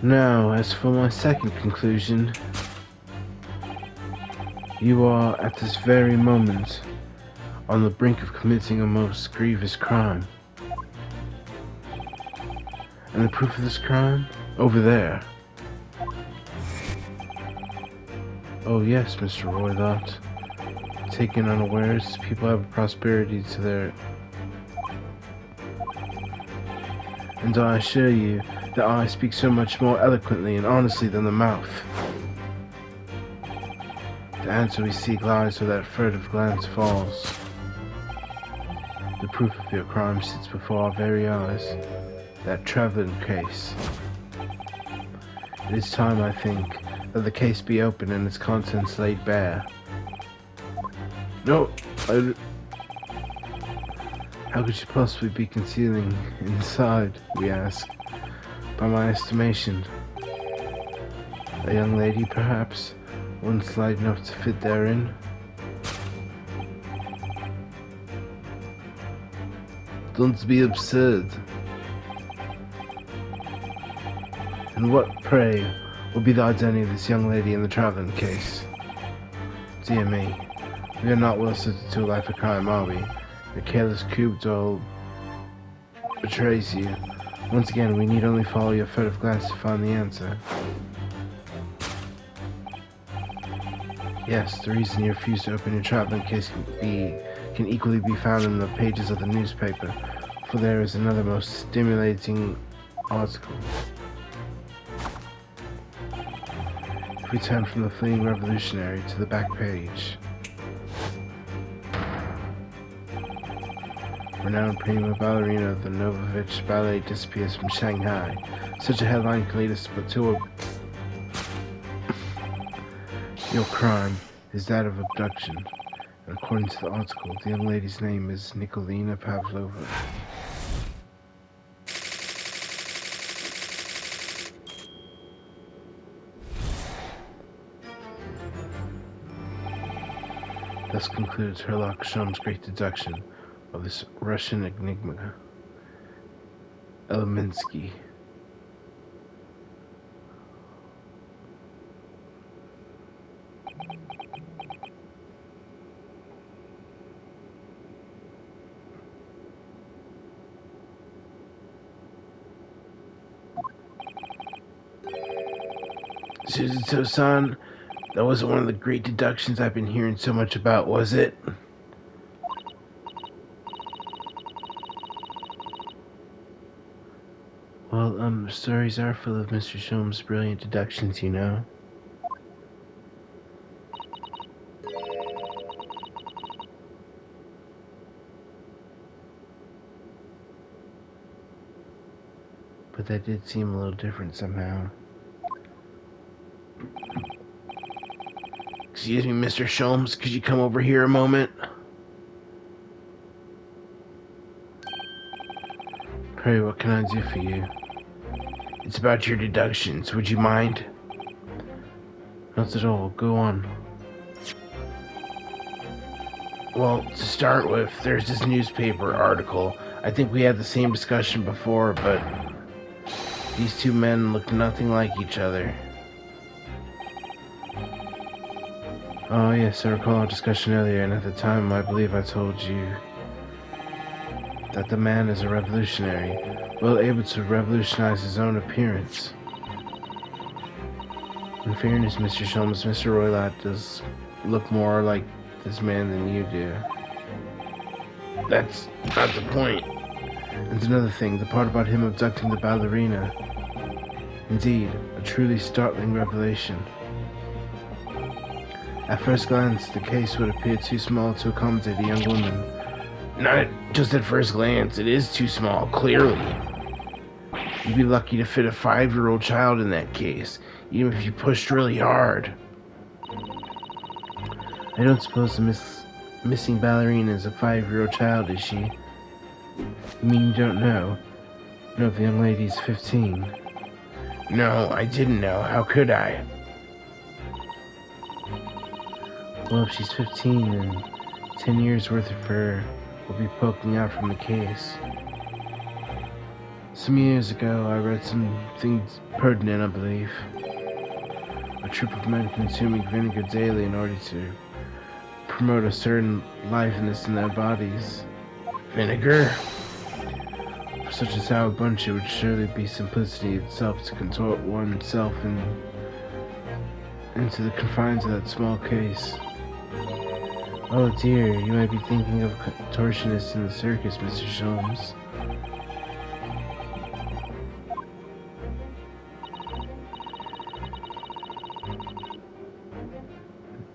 Now, as for my second conclusion, you are at this very moment on the brink of committing a most grievous crime. And the proof of this crime? Over there. Oh yes, Mr. Roylott. Taken unawares, people have a prosperity to their... And I assure you that I speak so much more eloquently and honestly than the mouth. The answer we seek lies where that furtive glance falls. The proof of your crime sits before our very eyes. That traveling case. It is time, I think, that the case be opened and its contents laid bare. No, how could she possibly be concealing inside, we ask? By my estimation, a young lady, perhaps, one slight enough to fit therein. Don't be absurd. And what, pray, will be the identity of this young lady in the traveling case? Dear me, we are not well suited to a life of crime, are we? The careless Kubdol betrays you. Once again, we need only follow your furtive glance to find the answer. Yes, the reason you refuse to open your traveling case can equally be found in the pages of the newspaper, for there is another most stimulating article. If we turn from the fleeing revolutionary to the back page. Renowned prima ballerina of the Novovich Ballet disappears from Shanghai. Such a headline can lead us but to a... Your crime is that of abduction. And according to the article, the young lady's name is Nikolina Pavlova. Thus concludes Herlock Sholmes' great deduction of this Russian enigma, Elminsky. Susan Tosan, that wasn't one of the great deductions I've been hearing so much about, was it? Well, stories are full of Mr. Sholmes' brilliant deductions, you know. But that did seem a little different somehow. Excuse me, Mr. Sholmes, could you come over here a moment? Pray, what can I do for you? It's about your deductions, would you mind? Not at all, go on. Well, to start with, there's this newspaper article. I think we had the same discussion before, but these two men look nothing like each other. Oh yes, I recall our discussion earlier, and at the time I believe I told you that the man is a revolutionary, well able to revolutionize his own appearance. In fairness, Mr. Sholmes, Mr. Roylott does look more like this man than you do. That's not the point. And another thing, the part about him abducting the ballerina. Indeed, a truly startling revelation. At first glance, the case would appear too small to accommodate a young woman. Not just at first glance, it is too small, clearly. You'd be lucky to fit a 5-year-old child in that case, even if you pushed really hard. I don't suppose the missing ballerina is a 5-year-old child, is she? You mean you don't know? No, the young lady's 15. No, I didn't know. How could I? Well, if she's 15, then 10 years worth of her will be poking out from the case. Some years ago, I read some things pertinent, I believe. A troop of men consuming vinegar daily in order to promote a certain liveliness in their bodies. Vinegar? For such a sour bunch, it would surely be simplicity itself to contort oneself into the confines of that small case. Oh dear, you might be thinking of contortionists in the circus, Mr. Sholmes.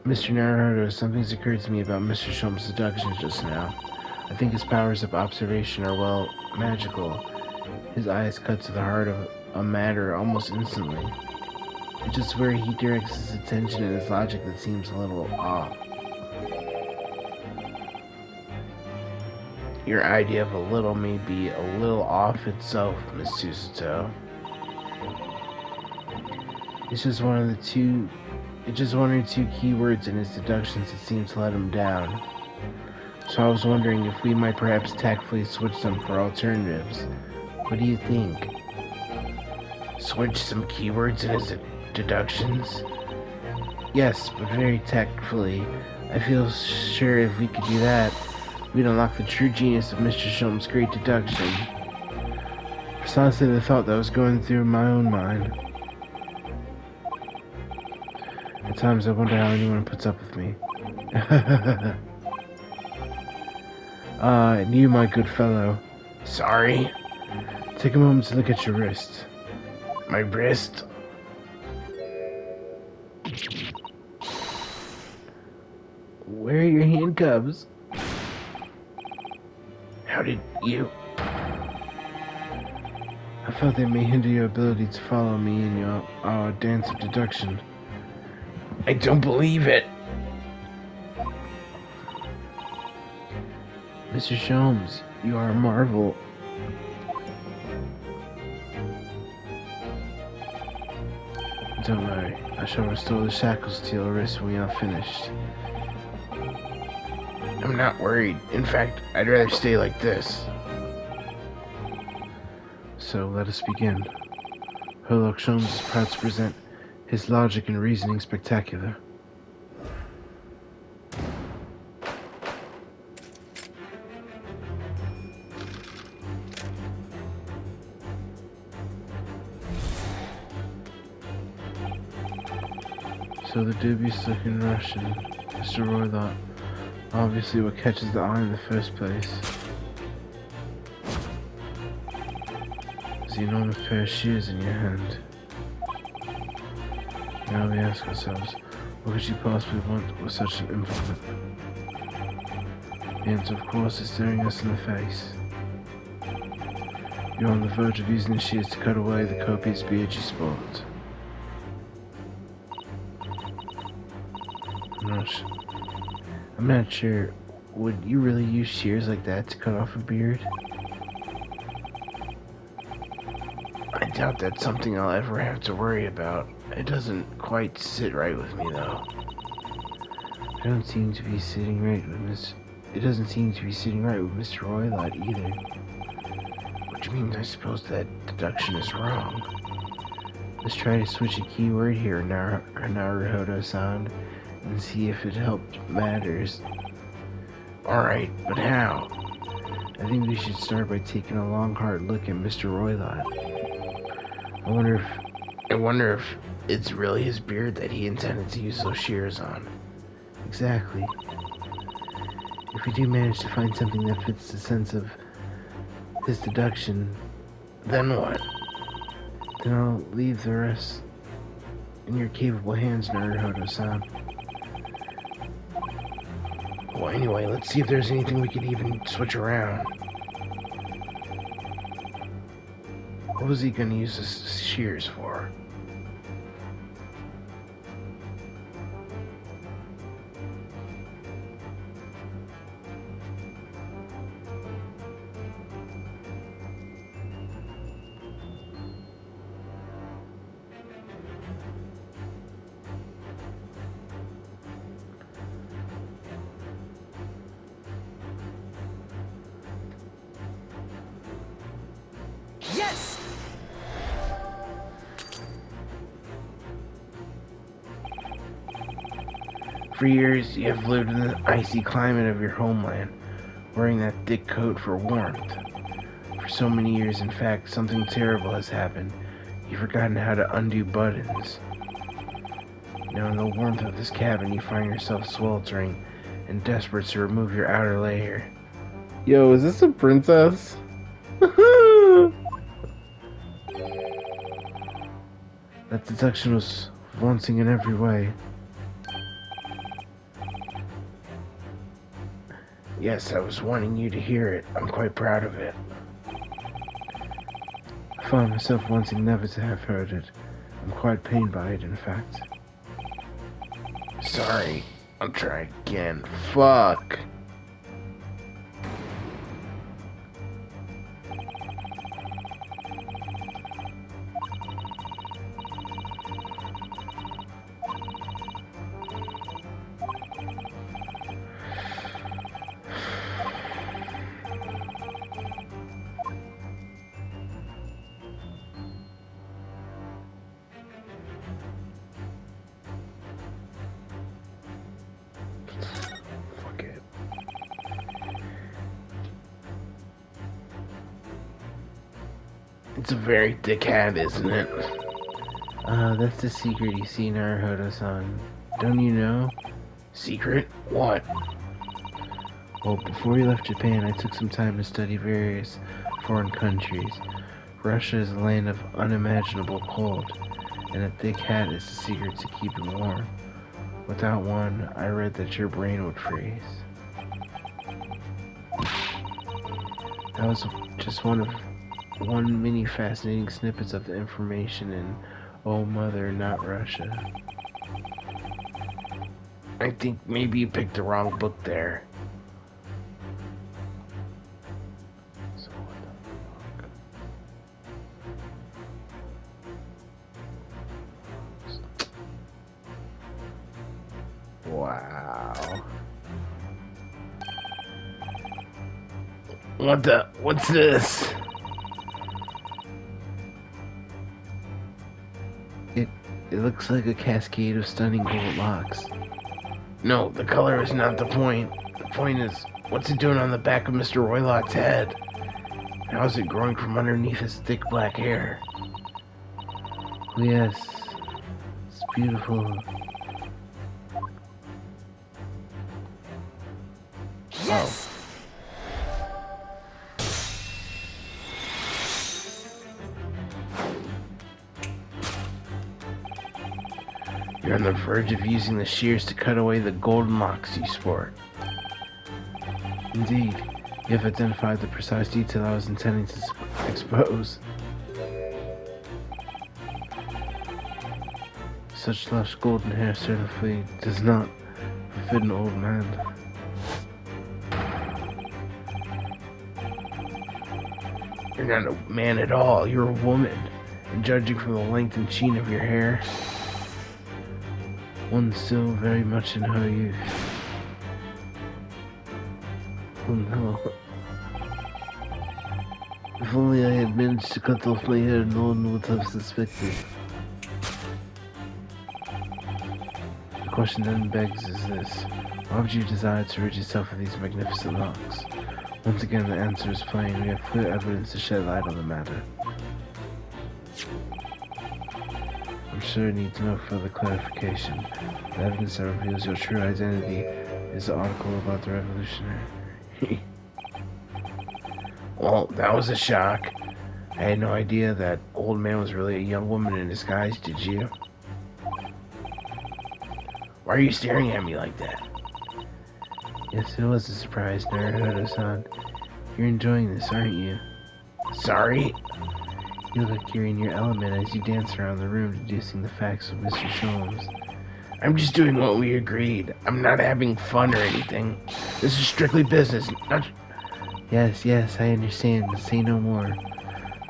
Mr. Naruhodo, something's occurred to me about Mr. Sholmes' deductions just now. I think his powers of observation are, well, magical. His eyes cut to the heart of a matter almost instantly. It's just where he directs his attention and his logic that seems a little off. Your idea of a little may be a little off itself, Miss Susato. It's just one or two keywords in his deductions that seem to let him down. So I was wondering if we might perhaps tactfully switch them for alternatives. What do you think? Switch some keywords in his deductions? Yes, but very tactfully. I feel sure if we could do that, we'd unlock the true genius of Mr. Sholmes' great deduction. Precisely the thought that was going through my own mind. At times I wonder how anyone puts up with me. And you, my good fellow. Sorry? Take a moment to look at your wrist. My wrist? Where are your handcuffs? How did you... I felt they may hinder your ability to follow me in your dance of deduction. I don't believe it. Mr. Sholmes, you are a marvel. Don't worry, I shall restore the shackles to your wrist when we are finished. I'm not worried. In fact, I'd rather stay like this. So, let us begin. Herlock Sholmes is proud to present his logic and reasoning spectacular. So the dubious-looking Russian, Mr. Roylott, obviously what catches the eye in the first place is the enormous pair of shears in your hand. Now we ask ourselves, what could you possibly want with such an implement? The answer, of course, is staring us in the face. You're on the verge of using the shears to cut away the copious beard you sport. I'm not sure. Would you really use shears like that to cut off a beard? I doubt that's something I'll ever have to worry about. It doesn't quite sit right with me, though. It doesn't seem to be sitting right with Mr. Roylott either. Which means I suppose that deduction is wrong. Let's try to switch a keyword here, Naruhodo-san, and see if it helped matters. Alright, but how? I think we should start by taking a long, hard look at Mr. Roylott. I wonder if it's really his beard that he intended to use those shears on. Exactly. If we do manage to find something that fits the sense of his deduction, then what? Then I'll leave the rest in your capable hands, Naruhodo-san. Well, anyway, let's see if there's anything we could even switch around. What was he gonna use the shears for? Yes! For years, you have lived in the icy climate of your homeland, wearing that thick coat for warmth. For so many years, in fact, something terrible has happened. You've forgotten how to undo buttons. Now, in the warmth of this cabin, you find yourself sweltering and desperate to remove your outer layer. Yo, is this a princess? That deduction was wanting in every way. Yes, I was wanting you to hear it. I'm quite proud of it. I found myself wanting never to have heard it. I'm quite pained by it, in fact. Sorry. I'll try again. Fuck. It's a very thick hat, isn't it? That's the secret you see Naruhodo-san. Don't you know? Secret? What? Well, before we left Japan, I took some time to study various foreign countries. Russia is a land of unimaginable cold, and a thick hat is the secret to keeping warm. Without one, I read that your brain would freeze. That was just one many fascinating snippets of the information in Oh Mother, Not Russia. I think maybe you picked the wrong book there. So what the fuck? Wow. What's this? It looks like a cascade of stunning gold locks. No, the color is not the point. The point is, what's it doing on the back of Mr. Roylot's head? How is it growing from underneath his thick black hair? Oh yes, it's beautiful. Yes! You're on the verge of using the shears to cut away the golden locks you sport. Indeed, you have identified the precise detail I was intending to expose. Such lush golden hair certainly does not befit an old man. You're not a man at all, you're a woman. And judging from the length and sheen of your hair, one still very much in her youth. Oh no. If only I had managed to cut off my hair, no one would have suspected. The question then begs is this: why would you desire to rid yourself of these magnificent locks? Once again, the answer is plain. We have clear evidence to shed light on the matter. I'm sure it needs no further clarification. The evidence that reveals your true identity is the article about the revolutionary. Well, that was a shock. I had no idea that old man was really a young woman in disguise, did you? Why are you staring at me like that? Yes, it was a surprise, Naruhodo-san. You're enjoying this, aren't you? Sorry? You look like you're in your element as you dance around the room deducing the facts of Mr. Sholmes. I'm just doing what we agreed. I'm not having fun or anything. This is strictly business, not... Yes, I understand, but say no more.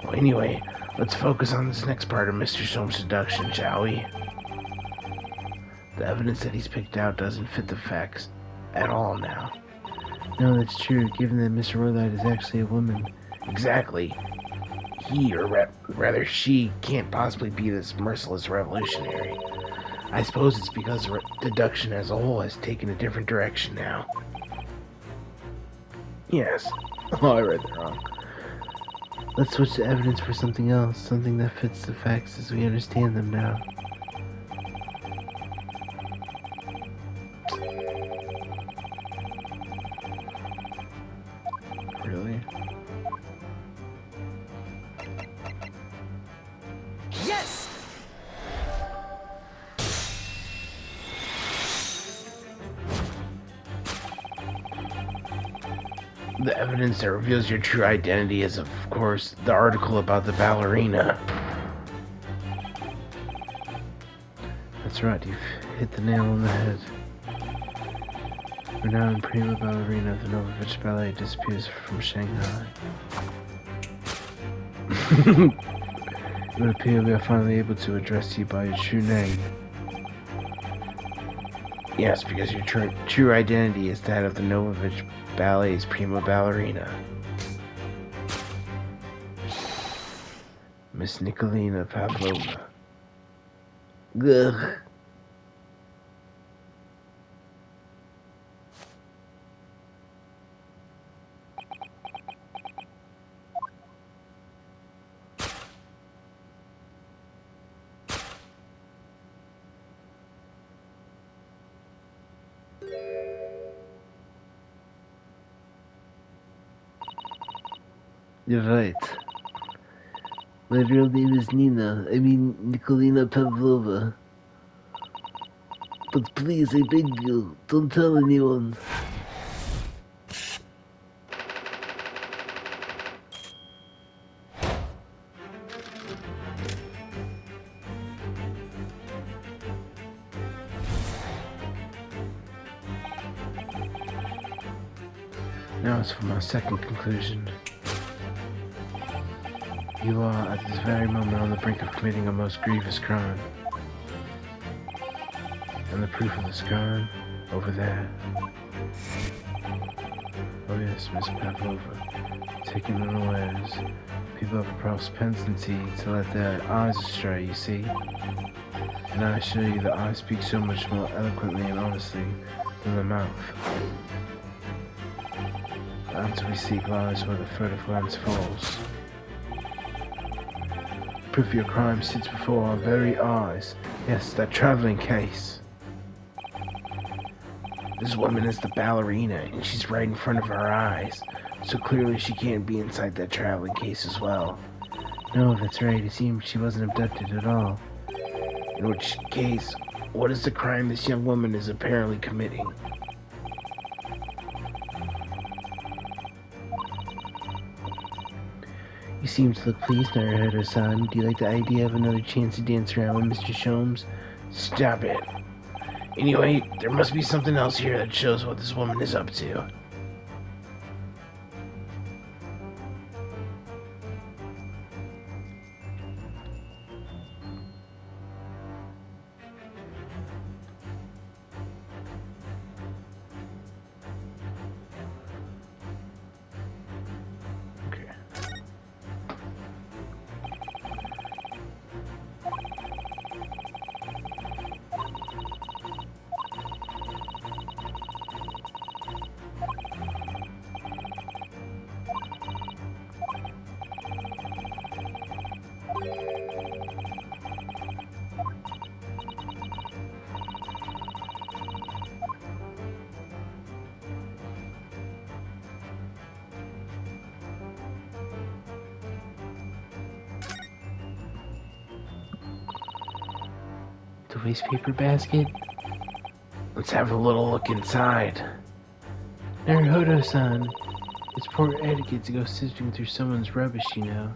Well, anyway, let's focus on this next part of Mr. Sholmes' seduction, shall we? The evidence that he's picked out doesn't fit the facts at all now. No, that's true, given that Mr. Roylott is actually a woman. Exactly. He, or rather she, can't possibly be this merciless revolutionary. I suppose it's because deduction as a whole has taken a different direction now. Yes. Oh, I read that wrong. Let's switch the evidence for something else, something that fits the facts as we understand them now. Really? Yes! The evidence that reveals your true identity is, of course, the article about the ballerina. That's right, you've hit the nail on the head. Renowned prima ballerina of the Novovich Ballet disappears from Shanghai. It would appear we are finally able to address you by your true name. Yes, because your true identity is that of the Novovich Ballet's prima ballerina, Miss Nikolina Pavlova. Ugh. You're right. My real name is Nikolina Pavlova. But please, I beg you, don't tell anyone. Now it's for my second conclusion. You are, at this very moment, on the brink of committing a most grievous crime. And the proof of this crime, over there. Oh yes, Miss Pavlova. Taken unawares, people have a propensity to let their eyes astray, you see. And I assure you that I speak so much more eloquently and honestly than the mouth. Until we seek lies where the furtive glance falls. Proof of your crime sits before our very eyes. Yes, that traveling case. This woman is the ballerina, and she's right in front of our eyes. So clearly she can't be inside that traveling case as well. No, that's right. It seems she wasn't abducted at all. In which case, what is the crime this young woman is apparently committing? You seem to look pleased, Naruhodo-san. Do you like the idea of another chance to dance around with Mr. Sholmes? Stop it. Anyway, there must be something else here that shows what this woman is up to. The wastepaper basket? Let's have a little look inside. Naruhodo-san, it's poor etiquette to go sifting through someone's rubbish, you know.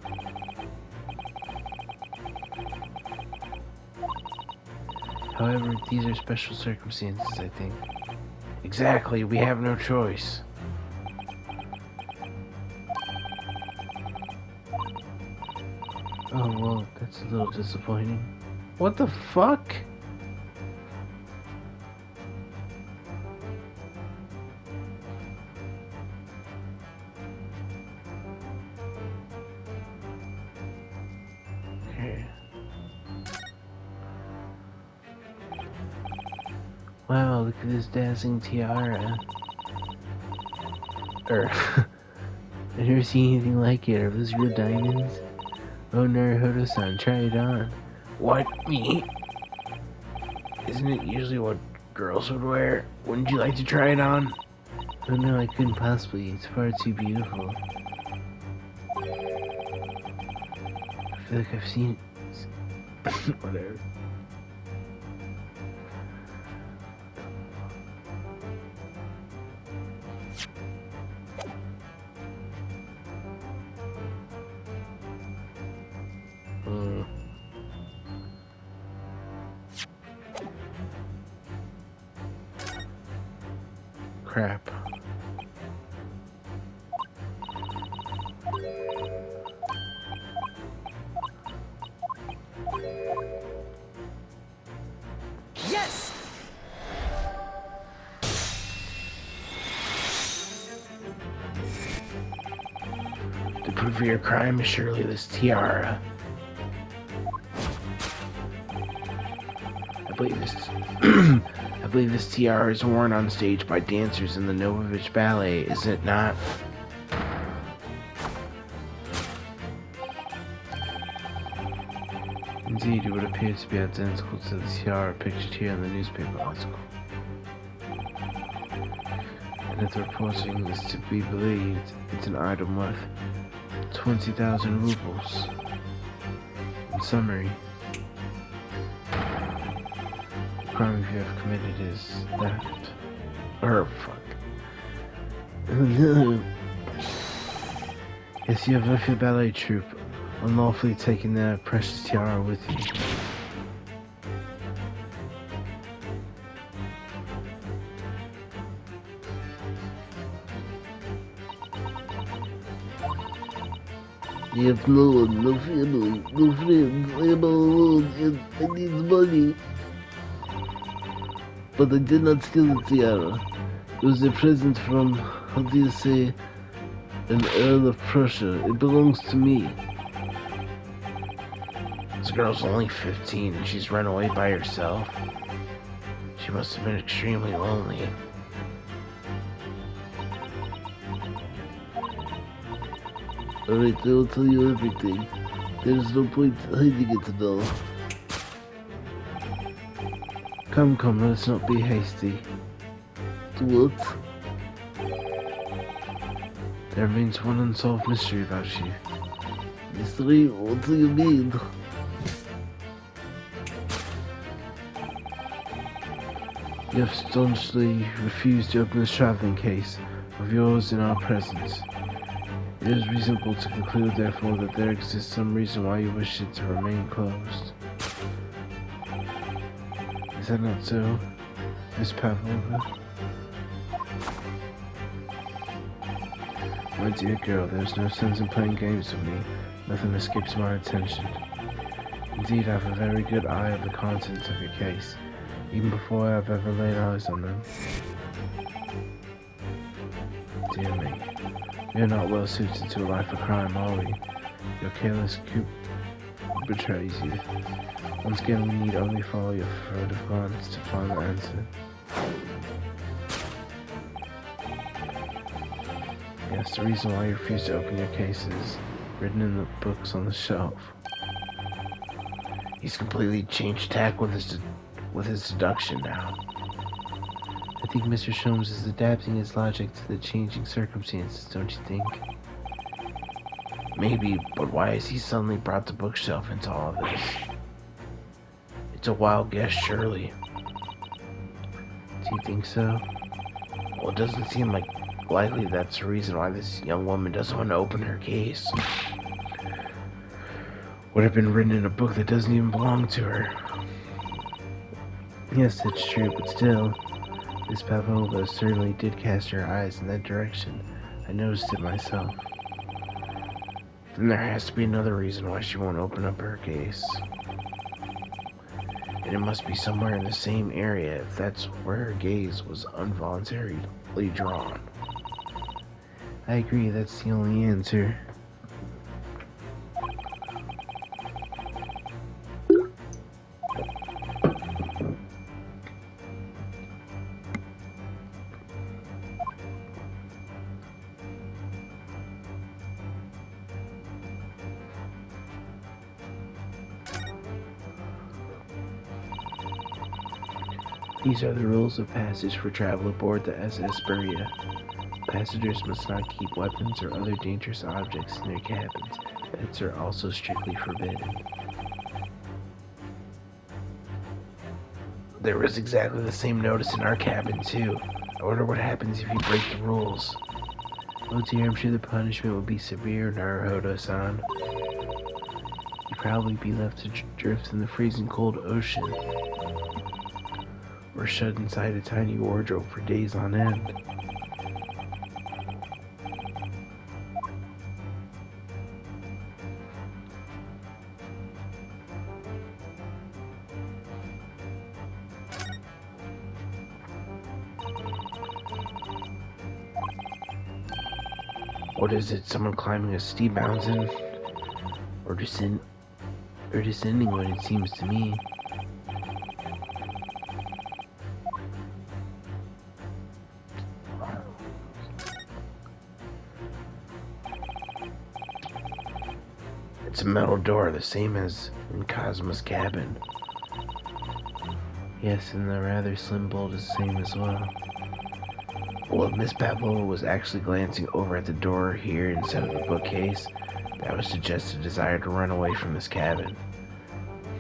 However, these are special circumstances, I think. Exactly, we have no choice. Oh, well, that's a little disappointing. What the fuck? Wow, look at this dazzling tiara. I've never seen anything like it. Are those real diamonds? Oh, Naruhodo-san, try it on. What? Me? Isn't it usually what girls would wear? Wouldn't you like to try it on? Oh no, I couldn't possibly. It's far too beautiful. I feel like I've seen it. Whatever. Crap. Yes! The proof of your crime is surely this tiara. I believe this tiara is worn on stage by dancers in the Novovich Ballet, is it not? Indeed, it would appear to be identical to the tiara pictured here in the newspaper article. And if the reporting is to be believed, it's an item worth 20,000 rubles. In summary, the crime you have committed is theft. Or fuck. Yes, you have left your ballet troupe, unlawfully taking their precious tiara with you. You have no one, no family, no friends. I am all alone and I need money. But I did not steal the tiara. It was a present from, how do you say, an Earl of Prussia. It belongs to me. This girl's only 15 and she's run away by herself. She must have been extremely lonely. Alright, I will tell you everything. There's no point hiding it though. Come, let's not be hasty. What? There remains one unsolved mystery about you. Mystery? What do you mean? You have staunchly refused to open this traveling case of yours in our presence. It is reasonable to conclude, therefore, that there exists some reason why you wish it to remain closed. Is that not so, Miss Pavlova? My dear girl, there is no sense in playing games with me. Nothing escapes my attention. Indeed, I have a very good eye of the contents of your case, even before I have ever laid eyes on them. Dear me, we are not well suited to a life of crime, are we? Your careless coup betrays you. Once again, we need only follow your furtive glance to find the answer. Yes, the reason why you refuse to open your case is written in the books on the shelf. He's completely changed tack with his deduction now. I think Mr. Sholmes is adapting his logic to the changing circumstances, don't you think? Maybe, but why has he suddenly brought the bookshelf into all of this? It's a wild guess, surely. Do you think so? Well, it doesn't seem likely that's the reason why this young woman doesn't want to open her case. Would have been written in a book that doesn't even belong to her. Yes, it's true, but still, Miss Pavlova certainly did cast her eyes in that direction. I noticed it myself. Then there has to be another reason why she won't open up her case. And it must be somewhere in the same area if that's where her gaze was involuntarily drawn. I agree, that's the only answer. These are the rules of passage for travel aboard the SS Berea. Passengers must not keep weapons or other dangerous objects in their cabins. Pets are also strictly forbidden. There was exactly the same notice in our cabin, too. I wonder what happens if you break the rules. Oh dear, I'm sure the punishment will be severe, Naruhodo-san. You'd probably be left to drift in the freezing cold ocean, or shut inside a tiny wardrobe for days on end. What is it? Someone climbing a steep mountain? Or descending when it seems to me. It's a metal door, the same as in Cosmo's cabin. Yes, and the rather slim bolt is the same as well. Well, if Miss Pavlova was actually glancing over at the door here instead of the bookcase, that would suggest a desire to run away from this cabin.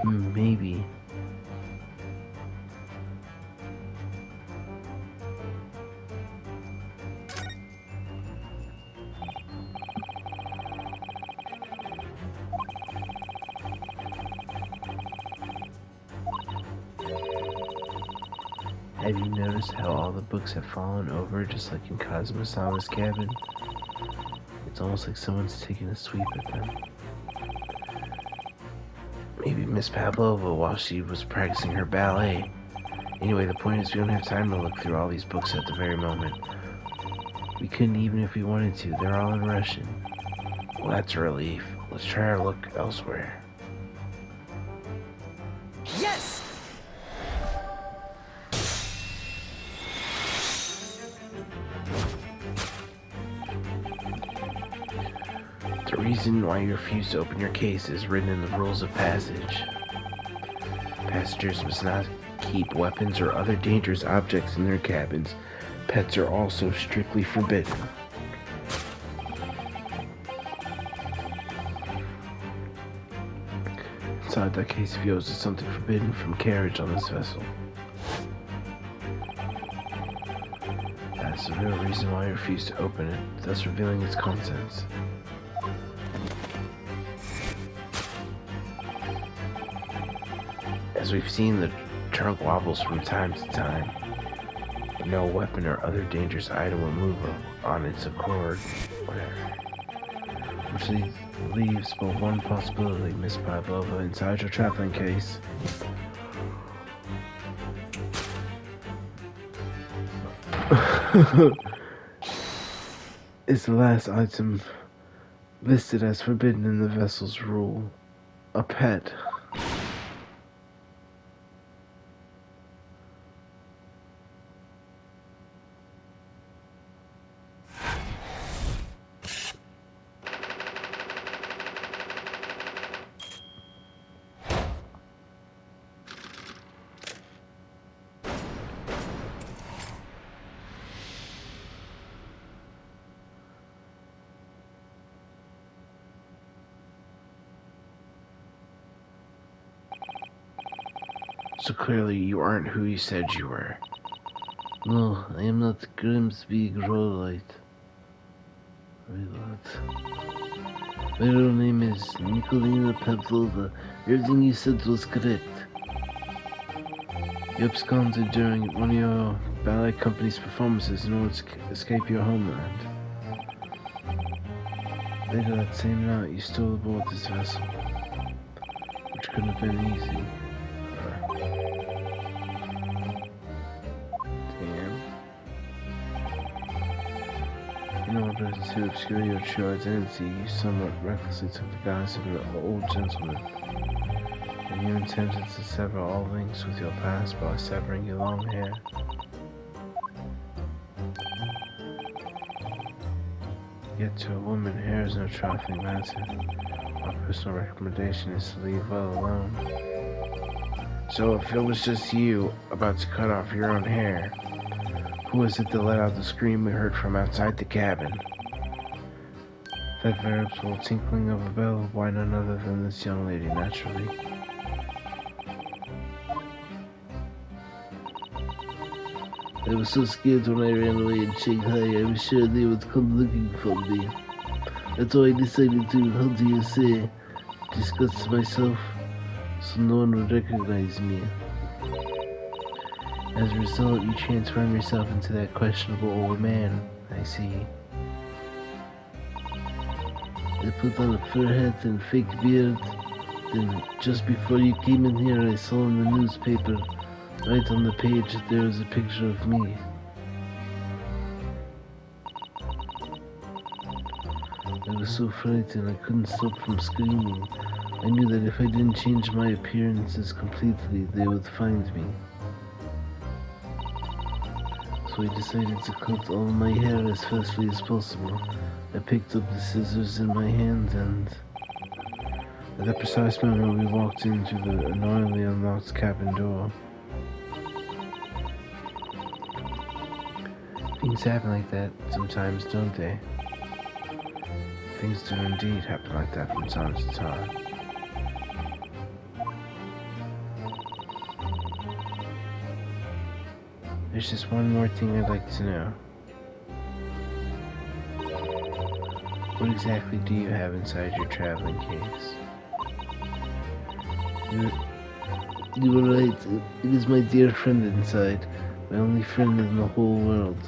Maybe. Have you noticed how all the books have fallen over just like in Kazuma-sama's cabin? It's almost like someone's taking a sweep at them. Maybe Miss Pavlova while she was practicing her ballet. Anyway, the point is we don't have time to look through all these books at the very moment. We couldn't even if we wanted to. They're all in Russian. Well, that's a relief. Let's try our luck elsewhere. Yes! The reason why you refuse to open your case is written in the rules of passage. Passengers must not keep weapons or other dangerous objects in their cabins. Pets are also strictly forbidden. Inside that case of yours is something forbidden from carriage on this vessel. That's the real reason why I refuse to open it, thus revealing its contents. As we've seen, the trunk wobbles from time to time, but no weapon or other dangerous item will move on its accord. Which leaves but one possibility, Miss Pavlova, inside your traveling case. Is the last item listed as forbidden in the vessel's rule. A pet. So clearly you aren't who you said you were. No, I am not Grimsby Growlight. My real name is Nikolina Pavlova. Everything you said was correct. You absconded during one of your ballet company's performances in order to escape your homeland. Later that same night, you stole aboard this vessel, which couldn't have been easy. In order to obscure your true identity, you somewhat recklessly took the guise of an old gentleman, and you intended to sever all links with your past by severing your long hair. Yet to a woman, hair is no trifling matter. My personal recommendation is to leave well alone. So if it was just you about to cut off your own hair, who was it that let out the scream we heard from outside the cabin? That veritable tinkling of a bell, why none other than this young lady, naturally. I was so scared when I ran away in Shanghai, I was sure they would come looking for me. That's why I decided to, how do you say, disguise myself so no one would recognize me. As a result, you transform yourself into that questionable old man, I see. I put on a fur hat and fake beard. Then, just before you came in here, I saw in the newspaper, right on the page, that there was a picture of me. I was so frightened I couldn't stop from screaming. I knew that if I didn't change my appearances completely, they would find me. So I decided to cut all my hair as fastly as possible. I picked up the scissors in my hand and... At that precise moment we walked into the annoyingly unlocked cabin door. Things happen like that sometimes, don't they? Things do indeed happen like that from time to time. There's just one more thing I'd like to know. What exactly do you have inside your traveling case? You were right. It is my dear friend inside. My only friend in the whole world.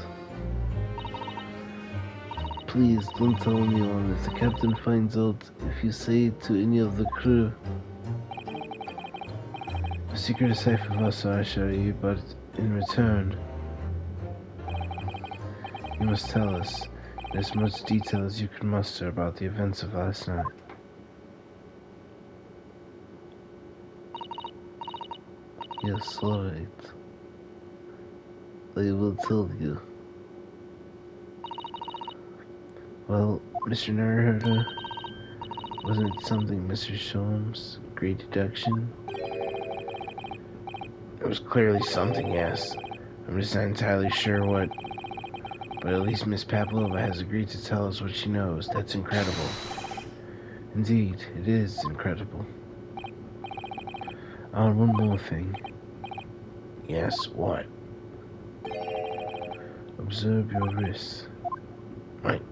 Please, don't tell anyone. If the captain finds out, if you say it to any of the crew. The secret is safe with us, I assure you, but in return, you must tell us in as much detail as you can muster about the events of last night. Yes, alright. I will tell you. Well, Mr. Naruhodo, wasn't it something Mr. Sholmes' great deduction? It was clearly something, yes. I'm just not entirely sure what, but at least Miss Pavlova has agreed to tell us what she knows. That's incredible. Indeed, it is incredible. Oh, one more thing. Yes, what? Observe your wrists. Right.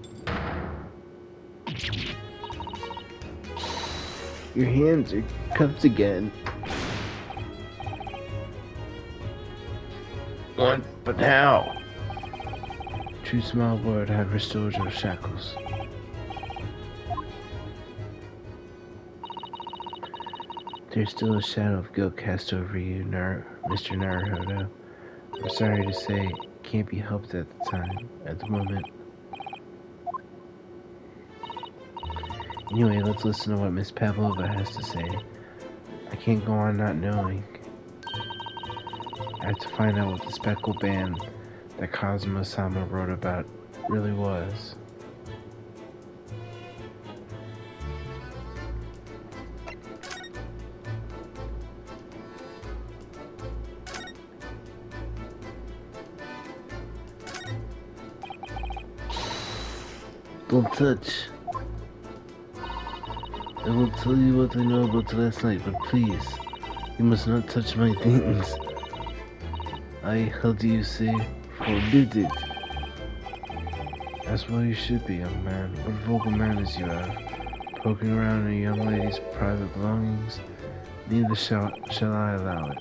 Your hands are cuffed again. What? But how? True small word had restored your shackles. There's still a shadow of guilt cast over you, Mr. Naruhodo. I'm sorry to say, it can't be helped at the moment. Anyway, let's listen to what Miss Pavlova has to say. I can't go on not knowing. I have to find out what the speckled band that Kazuma-sama wrote about really was. Don't touch. I will tell you what I know about last night, but please, you must not touch my things. How do you say, forbid it. That's what you should be, young man. What vocal manners you have. Poking around in a young lady's private belongings, neither shall I allow it.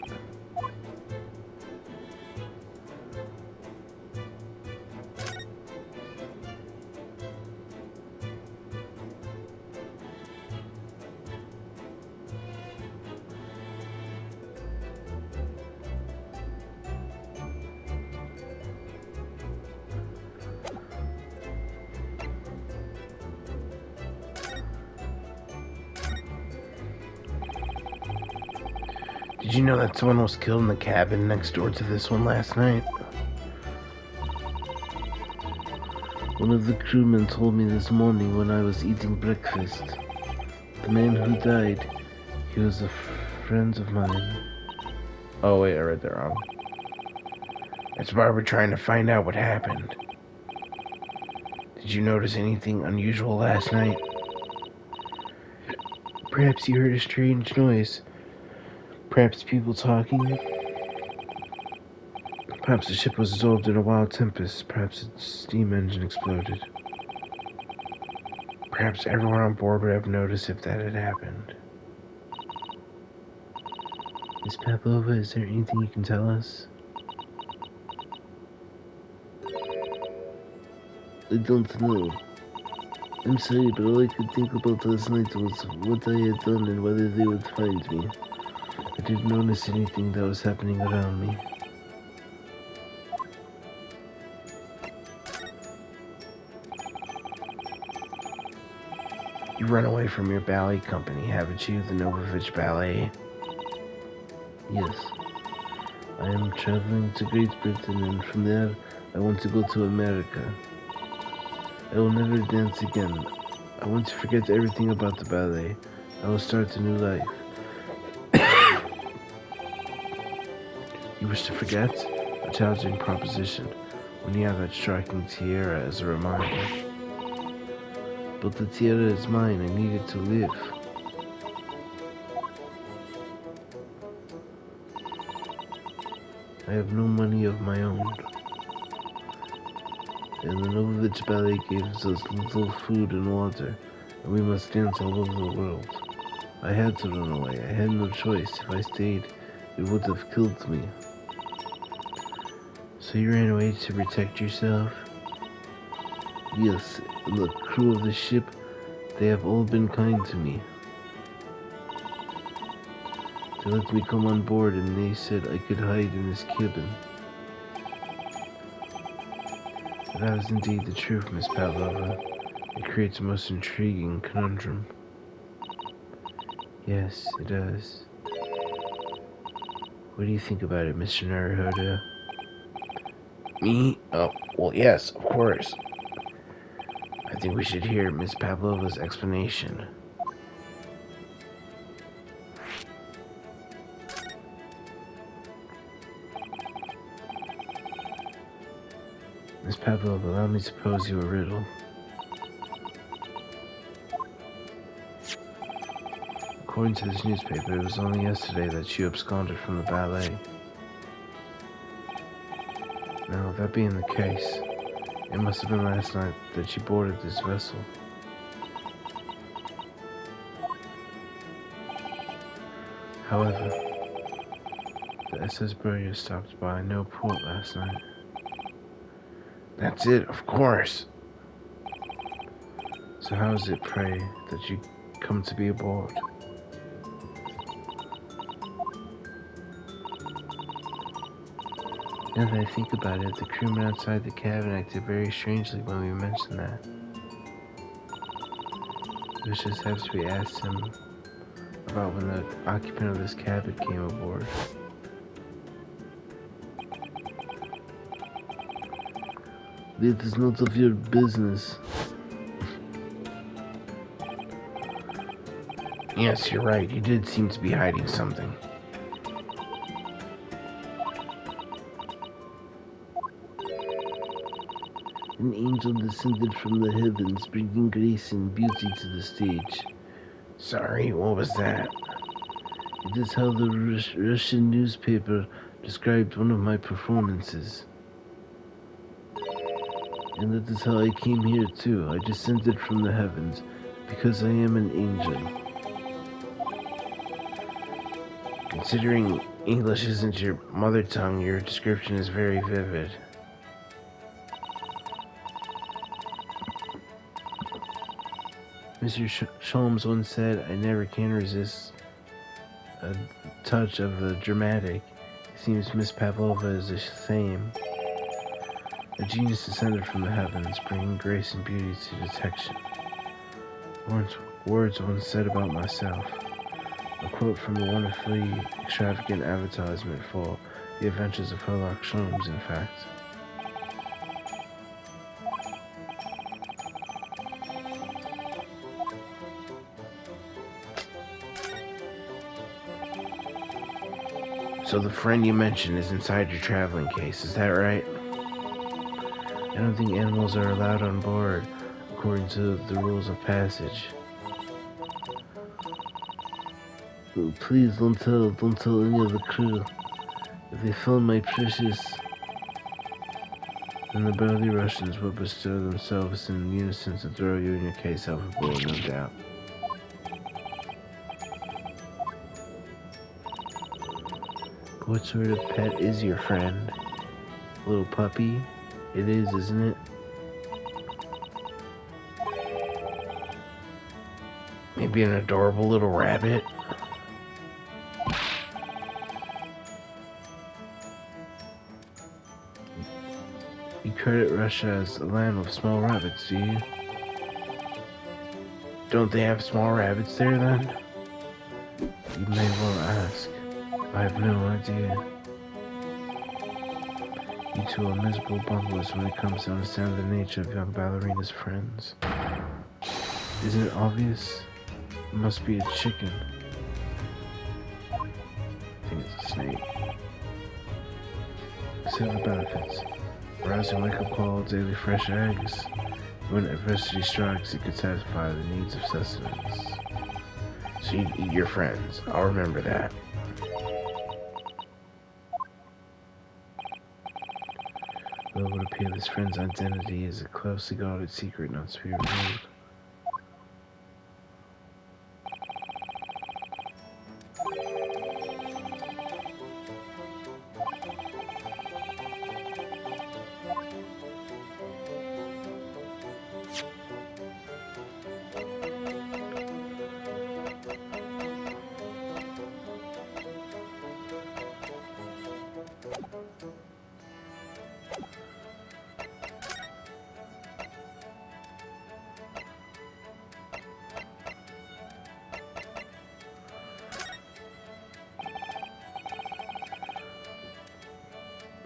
Did you know that someone was killed in the cabin next door to this one last night? One of the crewmen told me this morning when I was eating breakfast. The man who died, he was a friend of mine. Oh wait, I read that wrong. That's why we're trying to find out what happened. Did you notice anything unusual last night? Perhaps you heard a strange noise. Perhaps people talking. Perhaps the ship was absorbed in a wild tempest. Perhaps its steam engine exploded. Perhaps everyone on board would have noticed if that had happened. Miss Pavlova, is there anything you can tell us? I don't know. I'm sorry, but all I could think about last night was what I had done and whether they would find me. I didn't notice anything that was happening around me. You run away from your ballet company, haven't you? The Novovich Ballet? Yes. I am traveling to Great Britain, and from there I want to go to America. I will never dance again. I want to forget everything about the ballet. I will start a new life. You wish to forget? A challenging proposition, when you have that striking tiara as a reminder. But the tiara is mine, I need it to live. I have no money of my own. And the Novovich Ballet gives us little food and water, and we must dance all over the world. I had to run away. I had no choice. If I stayed, it would have killed me. So you ran away to protect yourself? Yes, and the crew of the ship, they have all been kind to me. They let me come on board and they said I could hide in this cabin. That is indeed the truth, Miss Pavlova. It creates a most intriguing conundrum. Yes, it does. What do you think about it, Mr. Naruhodo? Me? Oh, well, yes, of course. I think we should hear Miss Pavlova's explanation. Miss Pavlova, allow me to pose you a riddle. According to this newspaper, it was only yesterday that you absconded from the ballet. Now, that being the case, it must have been last night that you boarded this vessel. However, the SS Brilliant stopped by no port last night. That's it, of course. So how is it, pray, that you come to be aboard? Now that I think about it, the crewmen outside the cabin acted very strangely when we mentioned that. It was just have to be asked him about when the occupant of this cabin came aboard. It is none of your business. Yes, you're right. You did seem to be hiding something. An angel descended from the heavens, bringing grace and beauty to the stage. Sorry, what was that? It is how the Russian newspaper described one of my performances. And that is how I came here too. I descended from the heavens, because I am an angel. Considering English isn't your mother tongue, your description is very vivid. Mr. Sholmes once said, I never can resist a touch of the dramatic. It seems Miss Pavlova is the same. A genius descended from the heavens, bringing grace and beauty to detection. Words once said about myself. A quote from a wonderfully extravagant advertisement for the adventures of Sherlock Holmes, in fact. So the friend you mentioned is inside your traveling case, is that right? I don't think animals are allowed on board, according to the rules of passage. Oh, please don't tell any of the crew. If they found my precious... And the burly Russians will bestir themselves in unison to throw you in your case overboard, no doubt. What sort of pet is your friend? Little puppy? It is, isn't it? Maybe an adorable little rabbit? You credit Russia as a land with small rabbits, do you? Don't they have small rabbits there, then? You may well ask. I have no idea. You two are miserable bunglers when it comes to understanding the nature of young ballerina's friends. Isn't it obvious? It must be a chicken. I think it's a snake. Several benefits. Rousing wake-up call, daily fresh eggs. When adversity strikes, it could satisfy the needs of sustenance. So you eat your friends. I'll remember that. Though it would appear this friend's identity is a closely guarded secret not to be revealed.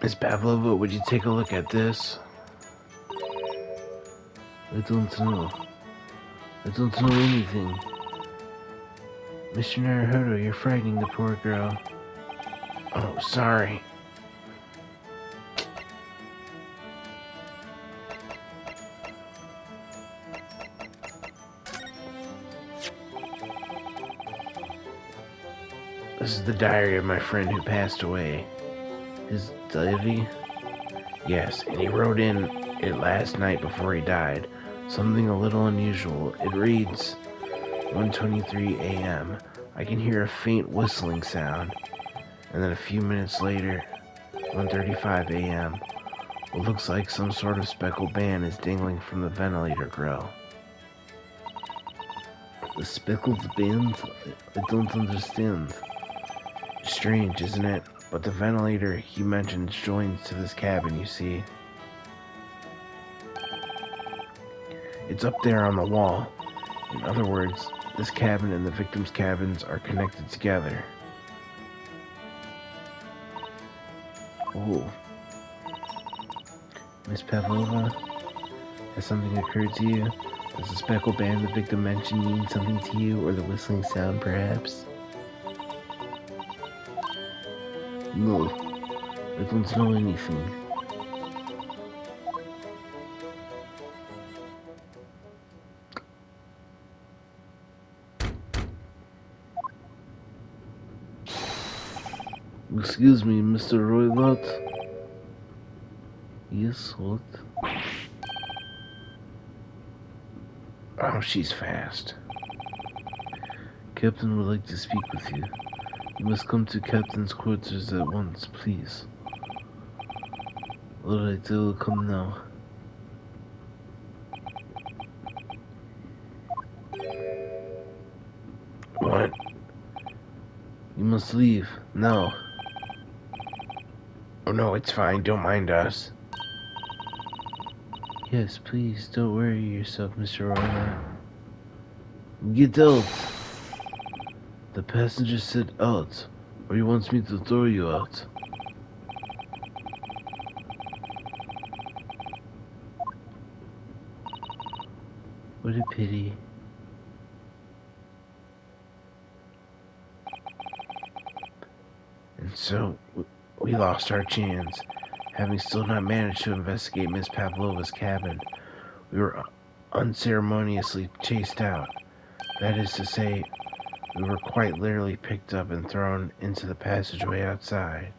Miss Pavlova, would you take a look at this? I don't know. I don't know anything. Mr. Naruhodo, you're frightening the poor girl. Oh, sorry. This is the diary of my friend who passed away. His diary? Yes, and he wrote in it last night before he died. Something a little unusual. It reads, 1:23 a.m. I can hear a faint whistling sound. And then a few minutes later, 1:35 a.m. What looks like some sort of speckled band is dangling from the ventilator grill. The speckled band? I don't understand. Strange, isn't it? But the ventilator he mentions joins to this cabin, you see. It's up there on the wall. In other words, this cabin and the victims' cabins are connected together. Oh. Miss Pavlova, has something occurred to you? Does the speckled band the victim mentioned mean something to you, or the whistling sound, perhaps? No, I don't know anything. Excuse me, Mr. Roylott? Yes, what? Oh, she's fast. Captain would like to speak with you. You must come to Captain's quarters at once, please. Alright, I will come now. What? You must leave, now. Oh no, it's fine, don't mind us. Yes, please, don't worry yourself, Mr. Roylott. Get out! The passenger said out, or he wants me to throw you out. What a pity. And And so, we lost our chance. Having still not managed to investigate Miss Pavlova's cabin, we were unceremoniously chased out. That is to say, we were quite literally picked up and thrown into the passageway outside.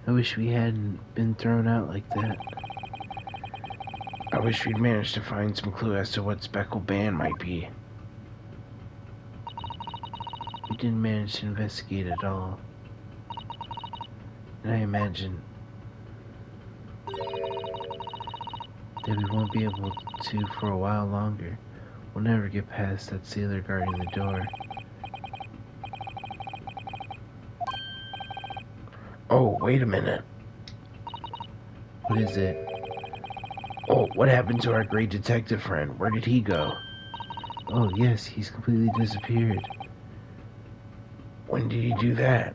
I wish we hadn't been thrown out like that. I wish we'd managed to find some clue as to what Speckled Band might be. We didn't manage to investigate at all. And I imagine that we won't be able to for a while longer. We'll never get past that sailor guarding the door. Oh, wait a minute. What is it? Oh, what happened to our great detective friend? Where did he go? Oh, yes, he's completely disappeared. When did he do that?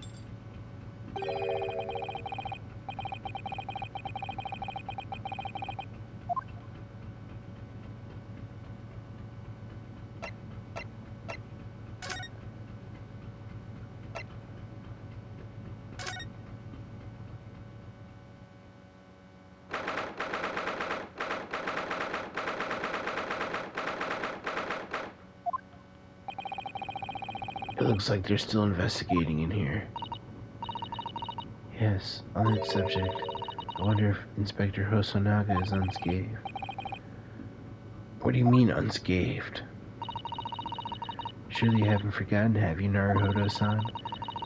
It looks like they're still investigating in here. Yes, on that subject, I wonder if Inspector Hosonaga is unscathed. What do you mean, unscathed? Surely you haven't forgotten, have you, Naruhodo-san?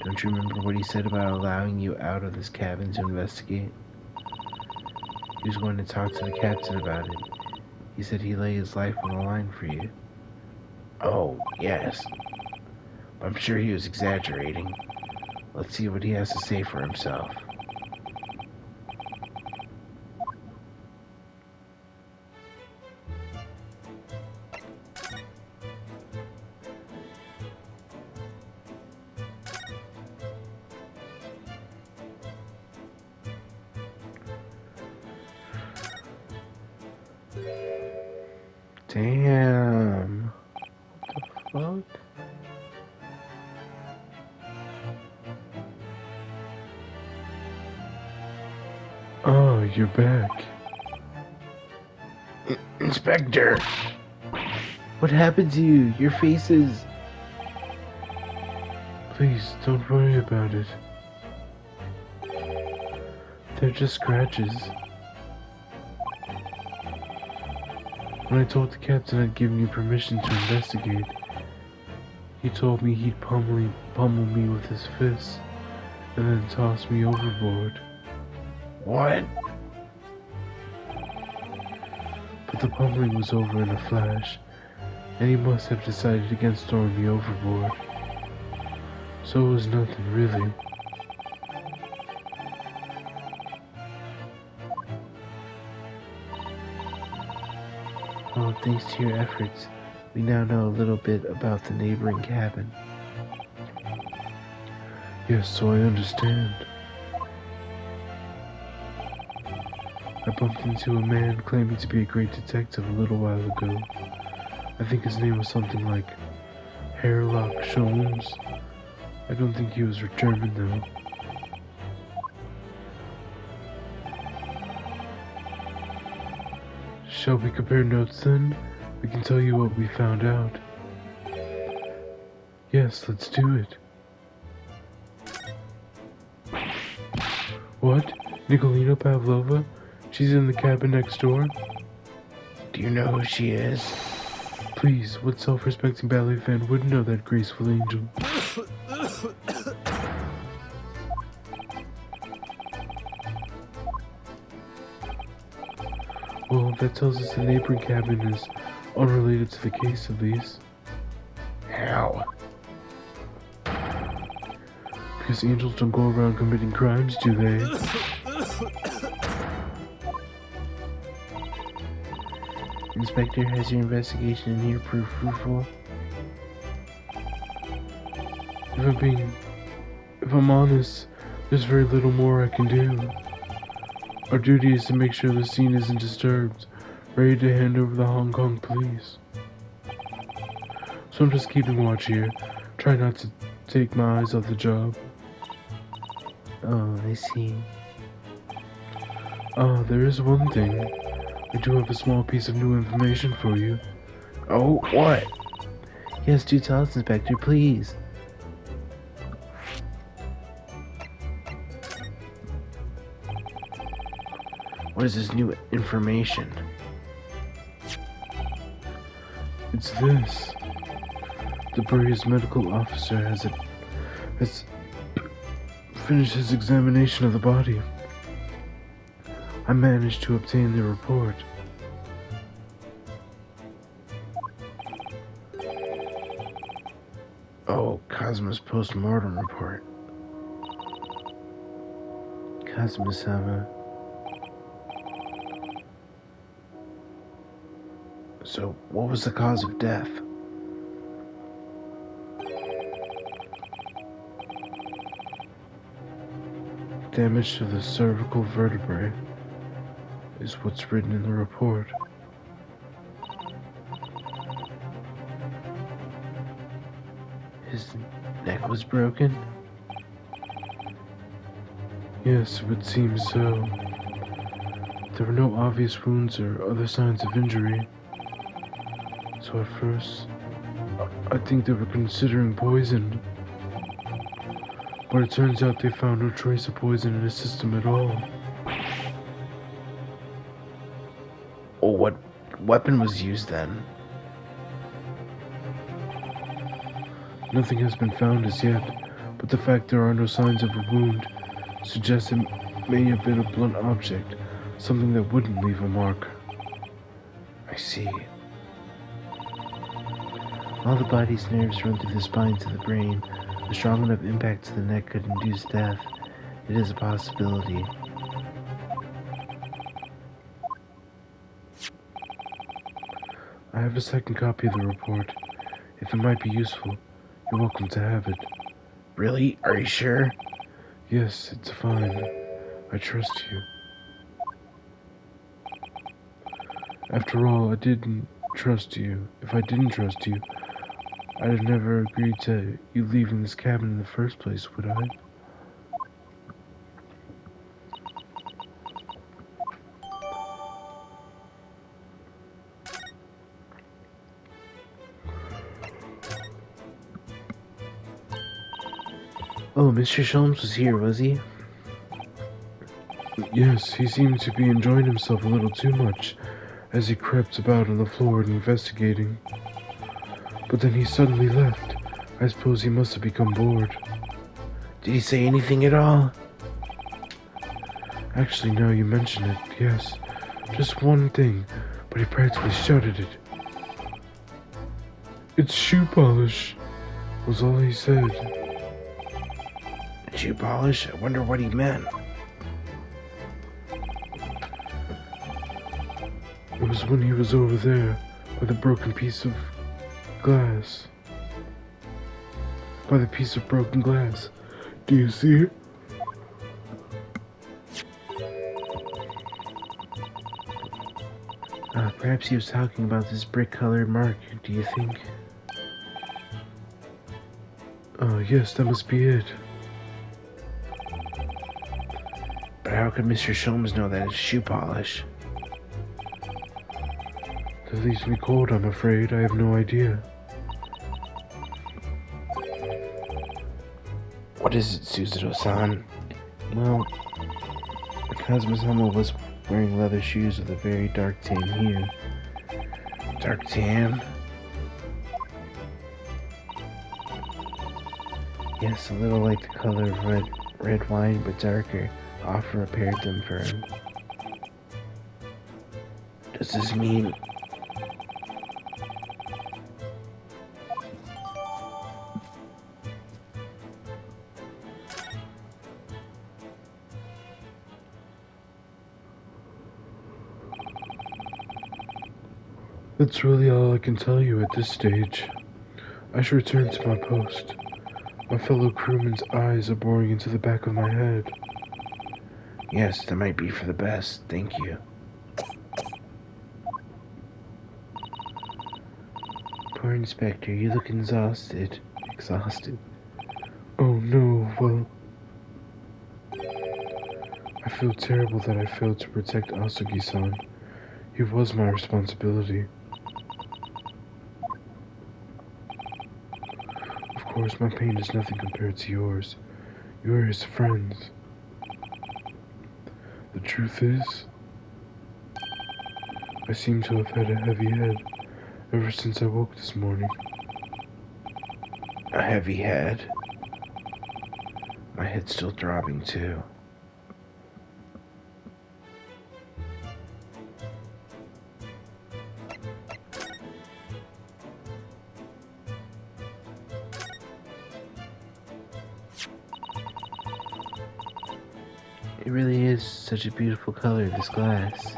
Don't you remember what he said about allowing you out of this cabin to investigate? He was going to talk to the captain about it. He said he'd lay his life on the line for you. Oh, yes. I'm sure he was exaggerating. Let's see what he has to say for himself. Damn. What the fuck? Oh, you're back. Inspector! What happened to you? Your face is... Please, don't worry about it. They're just scratches. When I told the captain I'd given you permission to investigate, he told me he'd pummel me with his fists, and then toss me overboard. What? But the pummeling was over in a flash, and he must have decided against throwing me overboard. So it was nothing, really. Well, thanks to your efforts, we now know a little bit about the neighboring cabin. Yes, so I understand. I bumped into a man claiming to be a great detective a little while ago. I think his name was something like Herlock Sholmes. I don't think he was German though. Shall we compare notes then? We can tell you what we found out. Yes, let's do it. What? Nikolina Pavlova? She's in the cabin next door? Do you know who she is? Please, what self-respecting ballet fan wouldn't know that graceful angel? Well, that tells us the neighboring cabin is unrelated to the case, at least. How? Because angels don't go around committing crimes, do they? Inspector, has your investigation in here proved fruitful? If I'm honest, there's very little more I can do. Our duty is to make sure the scene isn't disturbed, ready to hand over the Hong Kong police. So I'm just keeping watch here, try not to take my eyes off the job. Oh, I see. There is one thing. I do have a small piece of new information for you. Oh, what? Yes, do tell us, Inspector, please. What is this new information? It's this. The Burri's medical officer has finished his examination of the body. I managed to obtain the report. Oh, Cosmo's post-mortem report. Cosmo-sama. So, what was the cause of death? Damage to the cervical vertebrae is what's written in the report. His neck was broken? Yes, it would seem so. There were no obvious wounds or other signs of injury. So at first, I think they were considering poison. But it turns out they found no trace of poison in his system at all. Oh, what weapon was used then? Nothing has been found as yet, but the fact there are no signs of a wound suggests it may have been a blunt object, something that wouldn't leave a mark. I see. While the body's nerves run through the spine to the brain, a strong enough impact to the neck could induce death. It is a possibility. I have a second copy of the report. If it might be useful, you're welcome to have it. Really? Are you sure? Yes, it's fine. I trust you. After all, I didn't trust you. If I didn't trust you, I'd have never agreed to you leaving this cabin in the first place, would I? Oh, Mr. Sholmes was here, was he? Yes, he seemed to be enjoying himself a little too much as he crept about on the floor investigating. But then he suddenly left. I suppose he must have become bored. Did he say anything at all? Actually, now you mention it, yes. Just one thing, but he practically shouted it. It's shoe polish, was all he said. Shoe polish? I wonder what he meant. It was when he was over there, by the broken piece of glass. By the piece of broken glass. Do you see it? Perhaps he was talking about this brick-colored mark, do you think? Oh, yes, that must be it. But how could Mr. Sholmes know that it's shoe polish? That leaves me cold, I'm afraid. I have no idea. What is it, Suzuto-san? Well, Cosmo-sama was wearing leather shoes with a very dark tan hue. Dark tan? Yes, a little like the color of red wine, but darker. Often repaired them for him. Does this mean... That's really all I can tell you at this stage. I should return to my post. My fellow crewmen's eyes are boring into the back of my head. Yes, that might be for the best. Thank you. Poor Inspector, you look exhausted. Oh no, well... I feel terrible that I failed to protect Asagi-san. He was my responsibility. Of course, my pain is nothing compared to yours. You are his friends. The truth is, I seem to have had a heavy head ever since I woke this morning. A heavy head? My head's still throbbing too. It really is such a beautiful color, this glass.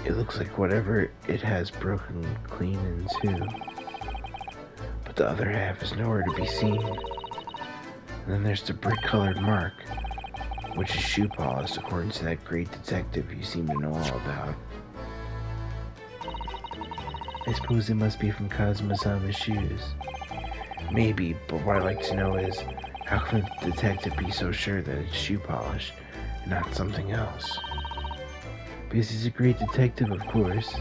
It looks like whatever it has broken clean in two. But the other half is nowhere to be seen. And then there's the brick-colored mark, which is shoe polish according to that great detective you seem to know all about. I suppose it must be from Kazuma-sama's shoes. Maybe, but what I'd like to know is, how can the detective be so sure that it's shoe polish and not something else? Because he's a great detective, of course.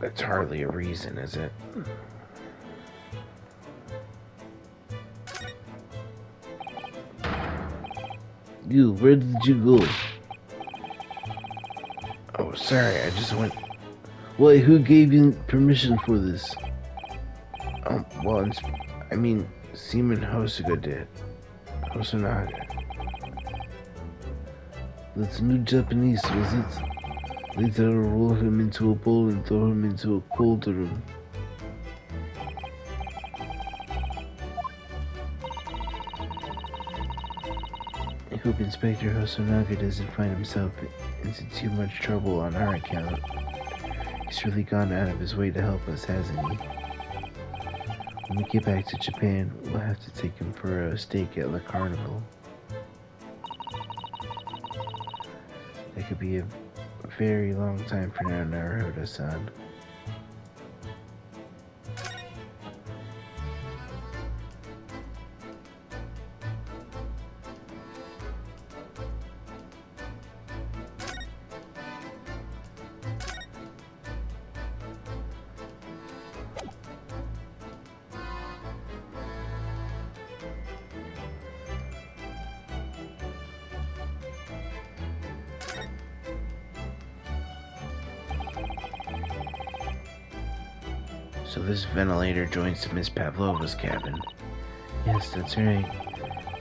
That's hardly a reason, is it? You, where did you go? Oh, sorry, I just went... Why, who gave you permission for this? Well, I mean, Seaman Hosoga did. Hosonaga. That's new Japanese, was it? Later I'll roll him into a bowl and throw him into a cauldron. I hope Inspector Hosonaga doesn't find himself into too much trouble on our account. He's really gone out of his way to help us, hasn't he? When we get back to Japan, we'll have to take him for a steak at La Carnival. That could be a very long time for now, Naruhodo-san. So this ventilator joins to Miss Pavlova's cabin. Yes, that's right.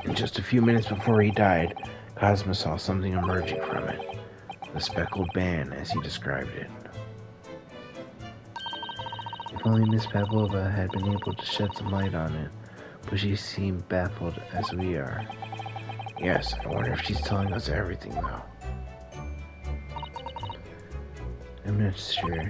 And just a few minutes before he died, Cosmo saw something emerging from it. The speckled band, as he described it. If only Miss Pavlova had been able to shed some light on it, but she seemed baffled as we are. Yes, I wonder if she's telling us everything, though. I'm not sure.